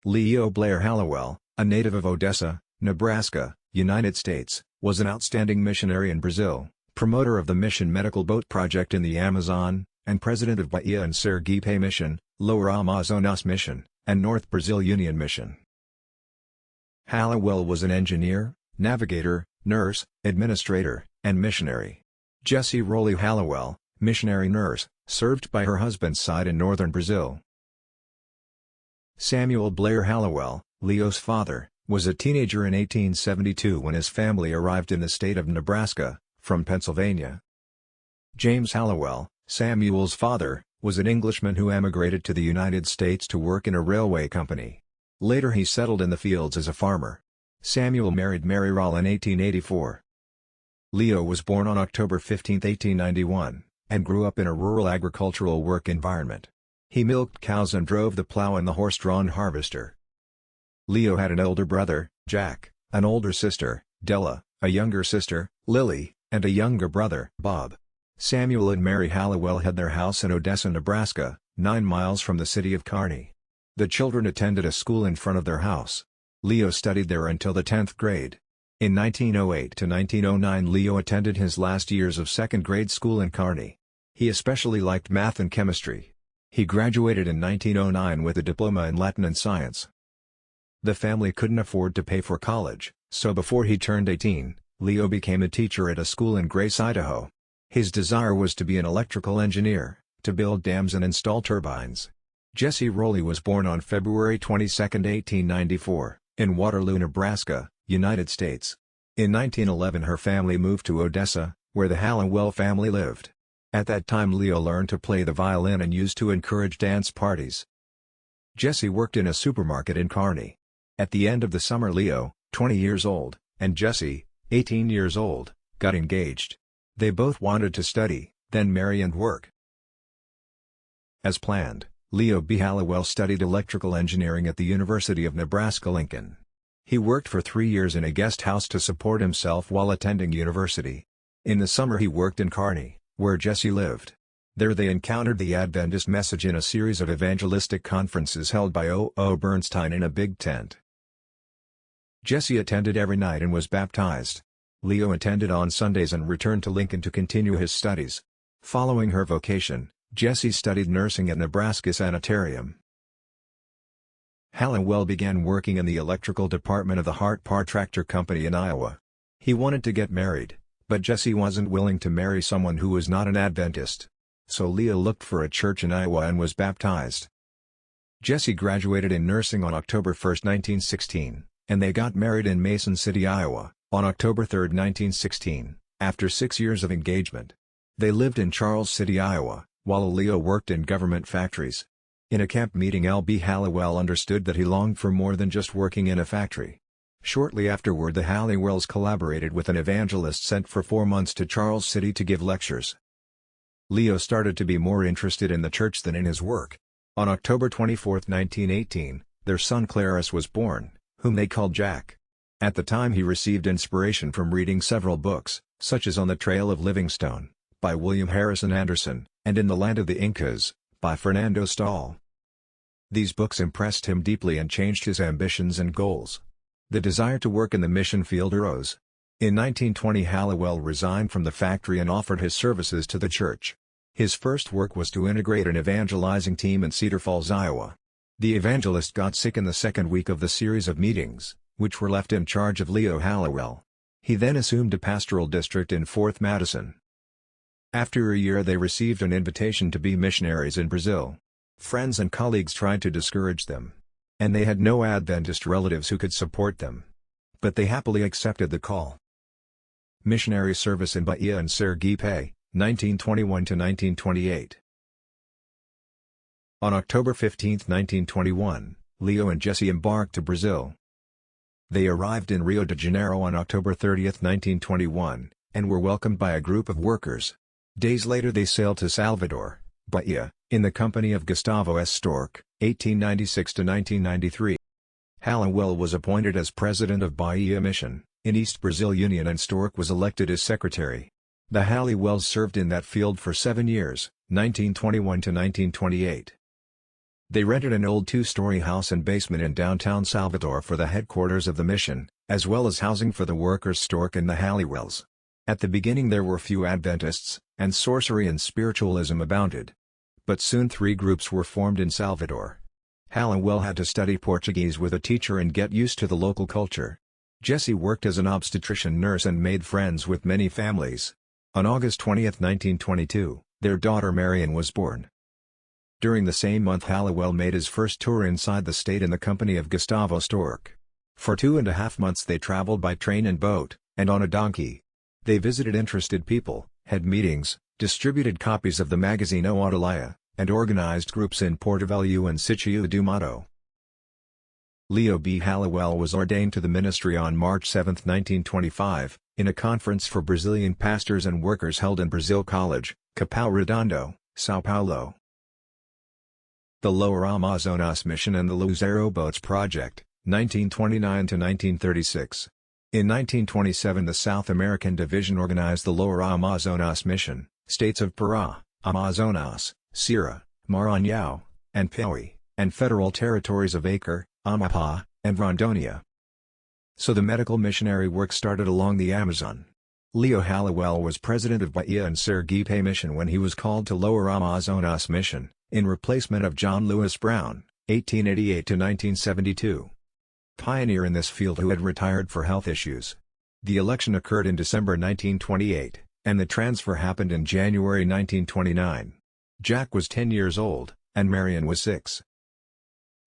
Leo Blair Halliwell, a native of Odessa, Nebraska, United States, was an outstanding missionary in Brazil, promoter of the Mission Medical Boat Project in the Amazon, and president of Bahia and Sergipe Mission, Lower Amazonas Mission, and North Brazil Union Mission. Halliwell was an engineer, navigator, nurse, administrator, and missionary. Jessie Rowley Halliwell, missionary nurse, served by her husband's side in northern Brazil. Samuel Blair Halliwell, Leo's father, was a teenager in 1872 when his family arrived in the state of Nebraska, from Pennsylvania. James Halliwell, Samuel's father, was an Englishman who emigrated to the United States to work in a railway company. Later he settled in the fields as a farmer. Samuel married Mary Rall in 1884. Leo was born on October 15, 1891, and grew up in a rural agricultural work environment. He milked cows and drove the plow and the horse-drawn harvester. Leo had an older brother, Jack, an older sister, Della, a younger sister, Lily, and a younger brother, Bob. Samuel and Mary Halliwell had their house in Odessa, Nebraska, 9 miles from the city of Kearney. The children attended a school in front of their house. Leo studied there until the 10th grade. In 1908 to 1909 Leo attended his last years of second-grade school in Kearney. He especially liked math and chemistry. He graduated in 1909 with a diploma in Latin and science. The family couldn't afford to pay for college, so before he turned 18, Leo became a teacher at a school in Grace, Idaho. His desire was to be an electrical engineer, to build dams and install turbines. Jessie Rowley was born on February 22, 1894, in Waterloo, Nebraska, United States. In 1911 her family moved to Odessa, where the Halliwell family lived. At that time Leo learned to play the violin and used to encourage dance parties. Jessie worked in a supermarket in Kearney. At the end of the summer Leo, 20 years old, and Jessie, 18 years old, got engaged. They both wanted to study, then marry and work. As planned, Leo B. Halliwell studied electrical engineering at the University of Nebraska-Lincoln. He worked for 3 years in a guest house to support himself while attending university. In the summer he worked in Kearney, where Jessie lived. There they encountered the Adventist message in a series of evangelistic conferences held by O. Bernstein in a big tent. Jessie attended every night and was baptized. Leo attended on Sundays and returned to Lincoln to continue his studies. Following her vocation, Jessie studied nursing at Nebraska Sanitarium. Halliwell began working in the electrical department of the Hart-Parr Tractor Company in Iowa. He wanted to get married, but Jessie wasn't willing to marry someone who was not an Adventist. So Leo looked for a church in Iowa and was baptized. Jessie graduated in nursing on October 1, 1916, and they got married in Mason City, Iowa, on October 3, 1916, after 6 years of engagement. They lived in Charles City, Iowa, while Leo worked in government factories. In a camp meeting L.B. Halliwell understood that he longed for more than just working in a factory. Shortly afterward the Halliwells collaborated with an evangelist sent for 4 months to Charles City to give lectures. Leo started to be more interested in the church than in his work. On October 24, 1918, their son Clarus was born, whom they called Jack. At the time he received inspiration from reading several books, such as On the Trail of Livingstone, by William Harrison Anderson, and In the Land of the Incas, by Fernando Stahl. These books impressed him deeply and changed his ambitions and goals. The desire to work in the mission field arose. In 1920 Halliwell resigned from the factory and offered his services to the church. His first work was to integrate an evangelizing team in Cedar Falls, Iowa. The evangelist got sick in the second week of the series of meetings, which were left in charge of Leo Halliwell. He then assumed a pastoral district in Fort Madison. After a year they received an invitation to be missionaries in Brazil. Friends and colleagues tried to discourage them. And they had no Adventist relatives who could support them. But they happily accepted the call. Missionary service in Bahia and Sergipe, 1921 to 1928. On October 15, 1921, Leo and Jessie embarked to Brazil. They arrived in Rio de Janeiro on October 30, 1921, and were welcomed by a group of workers. Days later they sailed to Salvador, Bahia, in the company of Gustavo S. Stork, 1896–1993. Halliwell was appointed as president of Bahia Mission, in East Brazil Union, and Stork was elected as secretary. The Halliwells served in that field for 7 years, 1921–1928. They rented an old two-story house and basement in downtown Salvador for the headquarters of the mission, as well as housing for the workers Stork and the Halliwells. At the beginning there were few Adventists, and sorcery and spiritualism abounded. But soon three groups were formed in Salvador. Halliwell had to study Portuguese with a teacher and get used to the local culture. Jessie worked as an obstetrician nurse and made friends with many families. On August 20, 1922, their daughter Marian was born. During the same month Halliwell made his first tour inside the state in the company of Gustavo Stork. For 2.5 months they traveled by train and boat, and on a donkey. They visited interested people, had meetings, distributed copies of the magazine O Atalaya, and organized groups in Porto and Sítio do Mato. Leo B. Halliwell was ordained to the ministry on March 7, 1925, in a conference for Brazilian pastors and workers held in Brazil College, Capão Redondo, São Paulo. The Lower Amazonas Mission and the Luzero Boats Project, 1929–1936. In 1927 the South American Division organized the Lower Amazonas Mission, states of Pará, Amazonas, Ceará, Maranhão, and Piauí, and federal territories of Acre, Amapá, and Rondônia. So the medical missionary work started along the Amazon. Leo Halliwell was president of Bahia and Sergipe Mission when he was called to Lower Amazonas Mission, in replacement of John Lewis Brown, 1888–1972. Pioneer in this field who had retired for health issues. The election occurred in December 1928, and the transfer happened in January 1929. Jack was 10 years old, and Marian was 6.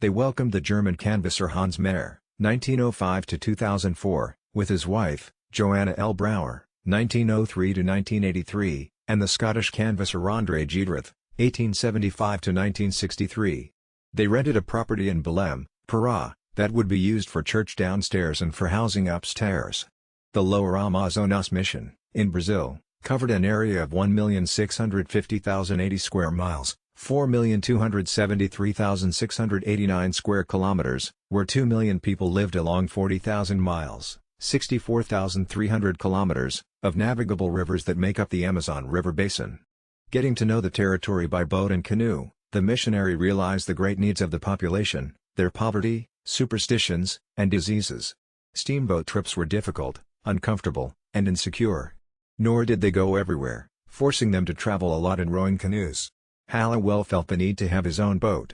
They welcomed the German canvasser Hans Mayer, 1905–2004, with his wife, Joanna L. Brower, 1903–1983, and the Scottish canvasser André Giedroth, 1875–1963. They rented a property in Belém, Pará, that would be used for church downstairs and for housing upstairs. The Lower Amazonas Mission, in Brazil, covered an area of 1,650,080 square miles, 4,273,689 square kilometers, where 2 million people lived along 40,000 miles, 64,300 kilometers, of navigable rivers that make up the Amazon River basin. Getting to know the territory by boat and canoe, the missionary realized the great needs of the population, their poverty, superstitions, and diseases. Steamboat trips were difficult, uncomfortable, and insecure. Nor did they go everywhere, forcing them to travel a lot in rowing canoes. Halliwell felt the need to have his own boat.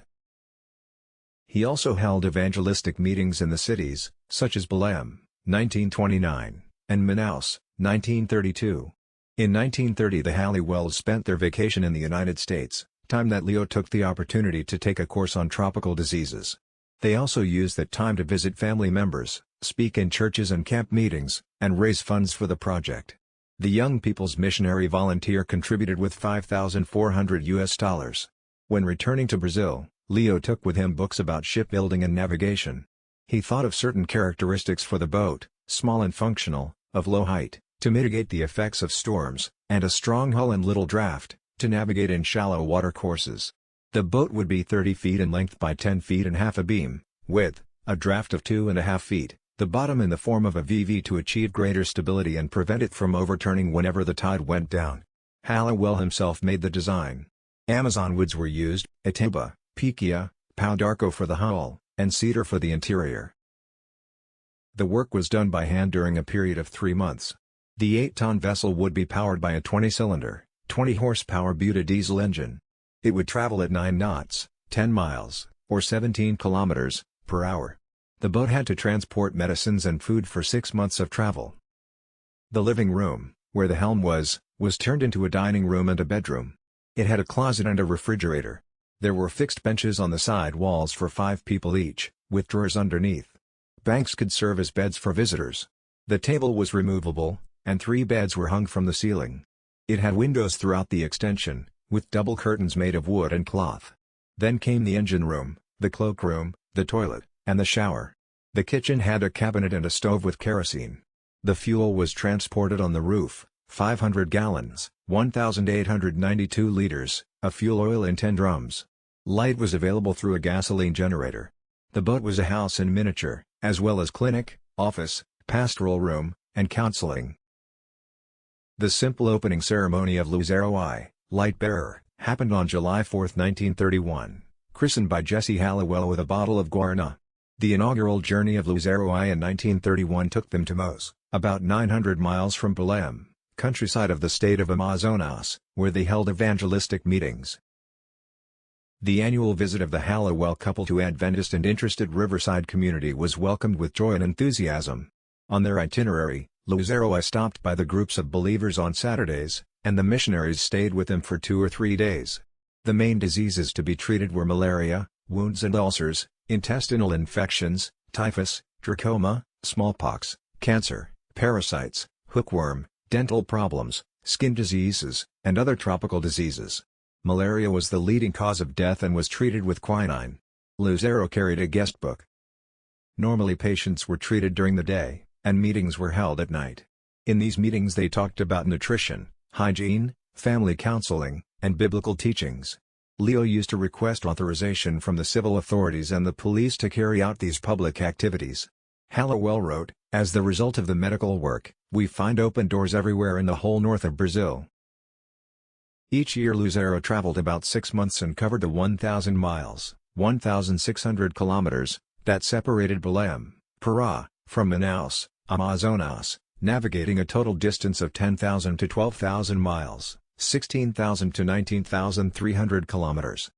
He also held evangelistic meetings in the cities, such as Belém, 1929, and Manaus, 1932. In 1930 the Halliwells spent their vacation in the United States, time that Leo took the opportunity to take a course on tropical diseases. They also used that time to visit family members, speak in churches and camp meetings, and raise funds for the project. The Young People's Missionary Volunteer contributed with $5,400. When returning to Brazil, Leo took with him books about shipbuilding and navigation. He thought of certain characteristics for the boat, small and functional, of low height, to mitigate the effects of storms, and a strong hull and little draft, to navigate in shallow water courses. The boat would be 30 feet in length by 10 feet and half abeam, width, a draft of 2.5 feet, the bottom in the form of a VV to achieve greater stability and prevent it from overturning whenever the tide went down. Halliwell himself made the design. Amazon woods were used, Itaiba, Piquia, Pau d'Arco for the hull, and cedar for the interior. The work was done by hand during a period of 3 months. The 8-ton vessel would be powered by a 20-cylinder, 20-horsepower Buta diesel engine. It would travel at 9 knots, 10 miles, or 17 kilometers, per hour. The boat had to transport medicines and food for 6 months of travel. The living room, where the helm was turned into a dining room and a bedroom. It had a closet and a refrigerator. There were fixed benches on the side walls for 5 people each, with drawers underneath. Banks could serve as beds for visitors. The table was removable, and 3 beds were hung from the ceiling. It had windows throughout the extension, with double curtains made of wood and cloth. Then came the engine room, the cloakroom, the toilet, and the shower. The kitchen had a cabinet and a stove with kerosene. The fuel was transported on the roof, 500 gallons, 1,892 liters, of fuel oil in 10 drums. Light was available through a gasoline generator. The boat was a house in miniature, as well as clinic, office, pastoral room, and counseling. The simple opening ceremony of Luzero I, Light Bearer, happened on July 4, 1931. christened by Jesse Halliwell with a bottle of guarana. The inaugural journey of Lucero in 1931 took them to Mos, about 900 miles from Belém, countryside of the state of Amazonas, where they held evangelistic meetings. The annual visit of the Halliwell couple to Adventist and interested Riverside community was welcomed with joy and enthusiasm. On their itinerary, Lucero stopped by the groups of believers on Saturdays, and the missionaries stayed with them for 2 or 3 days. The main diseases to be treated were malaria, wounds and ulcers, intestinal infections, typhus, trachoma, smallpox, cancer, parasites, hookworm, dental problems, skin diseases, and other tropical diseases. Malaria was the leading cause of death and was treated with quinine. Lucero carried a guest book. Normally patients were treated during the day, and meetings were held at night. In these meetings they talked about nutrition, hygiene, family counseling, and biblical teachings. Leo used to request authorization from the civil authorities and the police to carry out these public activities. Halliwell wrote, "As the result of the medical work, we find open doors everywhere in the whole north of Brazil." Each year Lucero traveled about 6 months and covered the 1,000 miles, 1,600 kilometers, that separated Belém, Pará, from Manaus, Amazonas, navigating a total distance of 10,000 to 12,000 miles, 16,000 to 19,300 kilometers.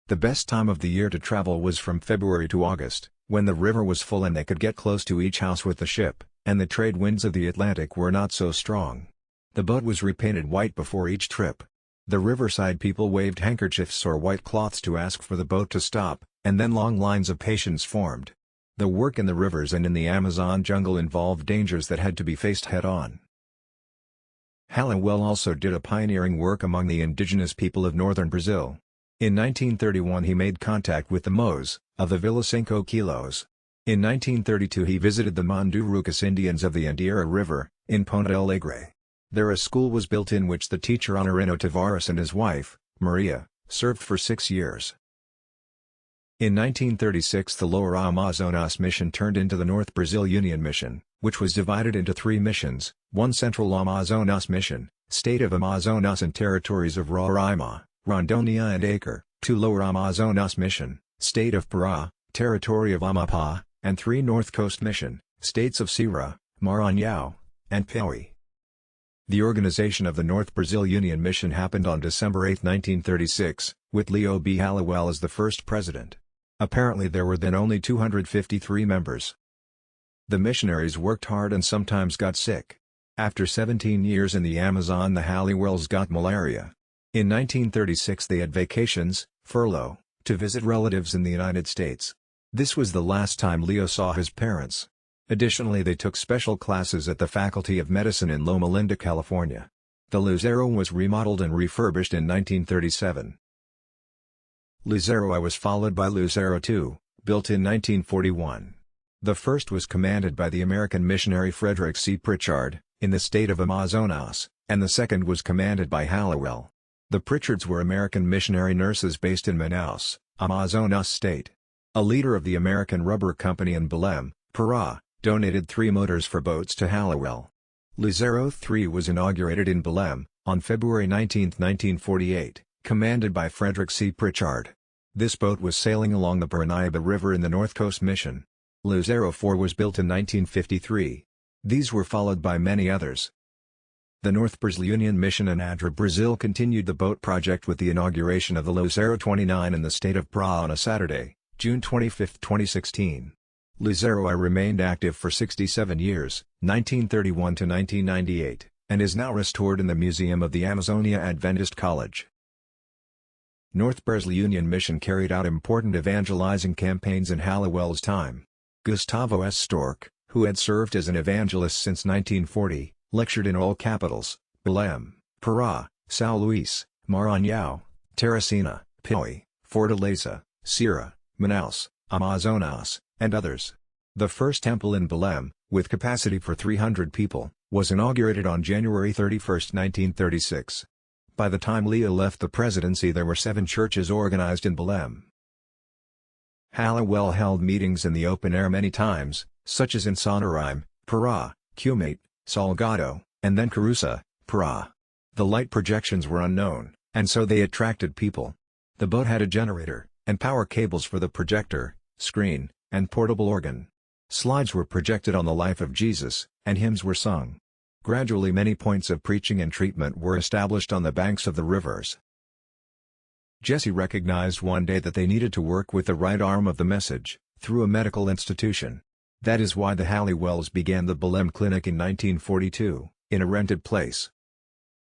The best time of the year to travel was from February to August, when the river was full and they could get close to each house with the ship, and the trade winds of the Atlantic were not so strong. The boat was repainted white before each trip. The riverside people waved handkerchiefs or white cloths to ask for the boat to stop, and then long lines of patients formed. The work in the rivers and in the Amazon jungle involved dangers that had to be faced head-on. Halliwell also did a pioneering work among the indigenous people of northern Brazil. In 1931 he made contact with the Mos, of the Villa Cinco Quilos. In 1932 he visited the Mundurucus Indians of the Andiara River, in Ponta Alegre. There a school was built in which the teacher Honorino Tavares and his wife, Maria, served for 6 years. In 1936 the Lower Amazonas Mission turned into the North Brazil Union Mission, which was divided into 3 missions, 1 Central Amazonas Mission, State of Amazonas and Territories of Roraima, Rondônia and Acre, 2 Lower Amazonas Mission, State of Pará, Territory of Amapá, and 3 North Coast Mission, States of Ceará, Maranhão, and Piauí. The organization of the North Brazil Union Mission happened on December 8, 1936, with Leo B. Halliwell as the first president. Apparently there were then only 253 members. The missionaries worked hard and sometimes got sick. After 17 years in the Amazon the Halliwells got malaria. In 1936 they had vacations, furlough, to visit relatives in the United States. This was the last time Leo saw his parents. Additionally they took special classes at the Faculty of Medicine in Loma Linda, California. The Lucero was remodeled and refurbished in 1937. Lucero I was followed by Lucero II, built in 1941. The first was commanded by the American missionary Frederick C. Pritchard, in the state of Amazonas, and the second was commanded by Halliwell. The Pritchards were American missionary nurses based in Manaus, Amazonas state. A leader of the American Rubber Company in Belém, Pará, donated 3 motors for boats to Halliwell. Lucero III was inaugurated in Belém, on February 19, 1948, commanded by Frederick C. Pritchard. This boat was sailing along the Paranaíba River in the North Coast Mission. Lucero IV was built in 1953. These were followed by many others. The North Brazil Union Mission in Adra Brazil continued the boat project with the inauguration of the Lucero 29 in the state of Pará on a Saturday, June 25, 2016. Lucero I remained active for 67 years, 1931 to 1998, and is now restored in the Museum of the Amazonia Adventist College. North Brazil Union Mission carried out important evangelizing campaigns in Halliwell's time. Gustavo S. Stork, who had served as an evangelist since 1940, lectured in all capitals, Belém, Pará, São Luís, Maranhão, Teresina, Piauí, Fortaleza, Ceará, Manaus, Amazonas, and others. The first temple in Belém, with capacity for 300 people, was inaugurated on January 31, 1936. By the time Leo left the presidency there were 7 churches organized in Belém. Halliwell held meetings in the open air many times, such as in Santarém, Pará, Hewitt, Salgado, and then Caruça, Pará. The light projections were unknown, and so they attracted people. The boat had a generator, and power cables for the projector, screen, and portable organ. Slides were projected on the life of Jesus, and hymns were sung. Gradually many points of preaching and treatment were established on the banks of the rivers. Jesse recognized one day that they needed to work with the right arm of the message, through a medical institution. That is why the Halliwells began the Belem Clinic in 1942, in a rented place.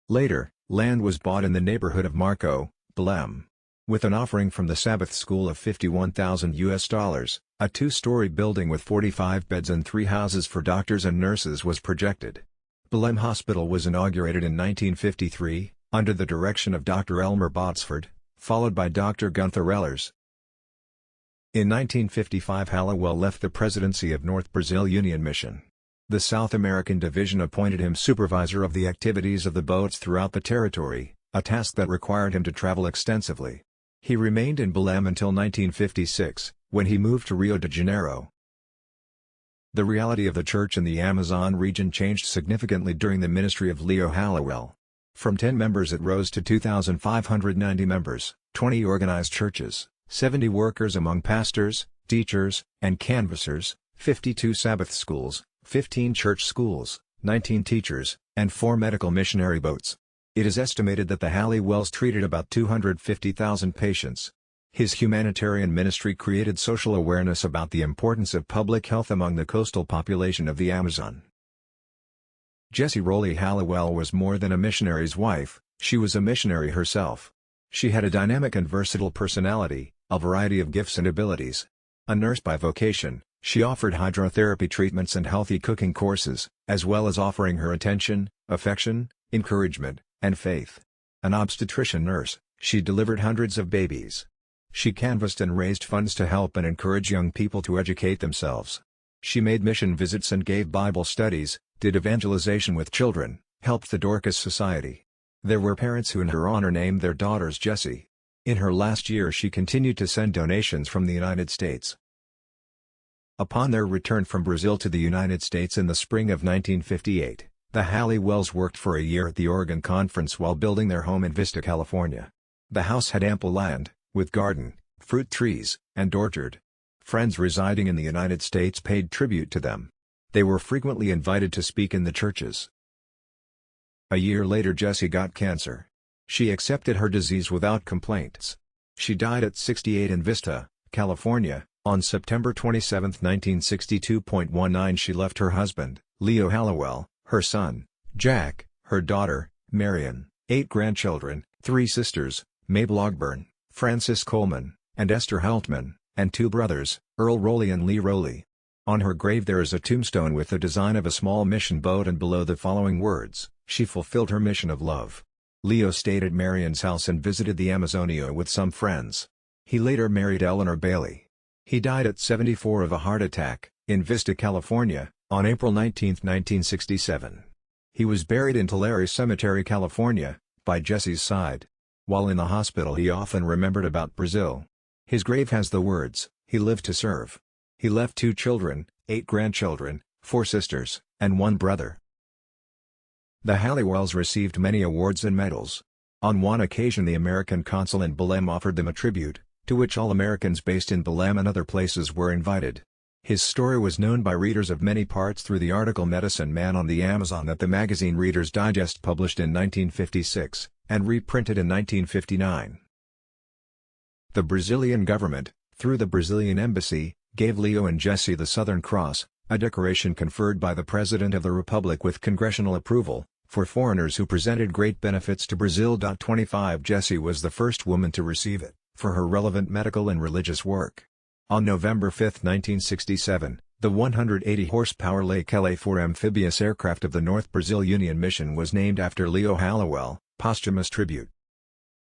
Later, land was bought in the neighborhood of Marco, Belem. With an offering from the Sabbath School of $51,000, a two-story building with 45 beds and 3 houses for doctors and nurses was projected. Belem Hospital was inaugurated in 1953, under the direction of Dr. Elmer Botsford, followed by Dr. Gunther Ehlers. In 1955 Halliwell left the presidency of North Brazil Union Mission. The South American Division appointed him supervisor of the activities of the boats throughout the territory, a task that required him to travel extensively. He remained in Belem until 1956, when he moved to Rio de Janeiro. The reality of the church in the Amazon region changed significantly during the ministry of Leo Halliwell. From 10 members it rose to 2,590 members, 20 organized churches, 70 workers among pastors, teachers, and canvassers, 52 Sabbath schools, 15 church schools, 19 teachers, and 4 medical missionary boats. It is estimated that the Halliwells treated about 250,000 patients. His humanitarian ministry created social awareness about the importance of public health among the coastal population of the Amazon. Jessie Rowley Halliwell was more than a missionary's wife, she was a missionary herself. She had a dynamic and versatile personality, a variety of gifts and abilities. A nurse by vocation, she offered hydrotherapy treatments and healthy cooking courses, as well as offering her attention, affection, encouragement, and faith. An obstetrician nurse, she delivered hundreds of babies. She canvassed and raised funds to help and encourage young people to educate themselves. She made mission visits and gave Bible studies, did evangelization with children, helped the Dorcas Society. There were parents who in her honor named their daughters Jessie. In her last year she continued to send donations from the United States. Upon their return from Brazil to the United States in the spring of 1958, the Halliwells worked for a year at the Oregon Conference while building their home in Vista, California. The house had ample land, with garden, fruit trees, and orchard. Friends residing in the United States paid tribute to them. They were frequently invited to speak in the churches. A year later Jessie got cancer. She accepted her disease without complaints. She died at 68 in Vista, California, on September 27, 1962.19. She left her husband, Leo Halliwell, her son, Jack, her daughter, Marion, 8 grandchildren, 3 sisters, Mabel Ogburn, Francis Coleman, and Esther Haltman, and 2 brothers, Earl Rowley and Lee Rowley. On her grave there is a tombstone with the design of a small mission boat and below the following words, "She fulfilled her mission of love." Leo stayed at Marion's house and visited the Amazonia with some friends. He later married Eleanor Bailey. He died at 74 of a heart attack, in Vista, California, on April 19, 1967. He was buried in Tulare Cemetery, California, by Jessie's side. While in the hospital he often remembered about Brazil. His grave has the words, "He lived to serve." He left 2 children, 8 grandchildren, 4 sisters, and 1 brother. The Halliwells received many awards and medals. On one occasion the American consul in Belem offered them a tribute, to which all Americans based in Belem and other places were invited. His story was known by readers of many parts through the article Medicine Man on the Amazon that the magazine Reader's Digest published in 1956, and reprinted in 1959. The Brazilian government, through the Brazilian embassy, gave Leo and Jessie the Southern Cross, a decoration conferred by the President of the Republic with congressional approval, for foreigners who presented great benefits to Brazil. 25 Jessie was the first woman to receive it, for her relevant medical and religious work. On November 5, 1967, the 180-horsepower Lake LA-4 amphibious aircraft of the North Brazil Union Mission was named after Leo Halliwell, posthumous tribute.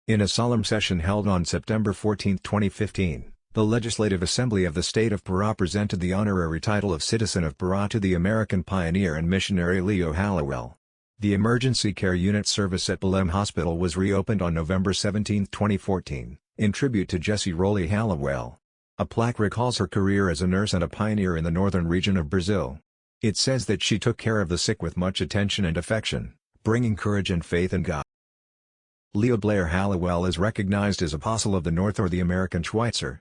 In a solemn session held on September 14, 2015, the Legislative Assembly of the State of Pará presented the honorary title of Citizen of Pará to the American pioneer and missionary Leo Halliwell. The emergency care unit service at Belem Hospital was reopened on November 17, 2014, in tribute to Jessie Rowley Halliwell. A plaque recalls her career as a nurse and a pioneer in the northern region of Brazil. It says that she took care of the sick with much attention and affection, bringing courage and faith in God. Leo Blair Halliwell is recognized as Apostle of the North or the American Schweitzer,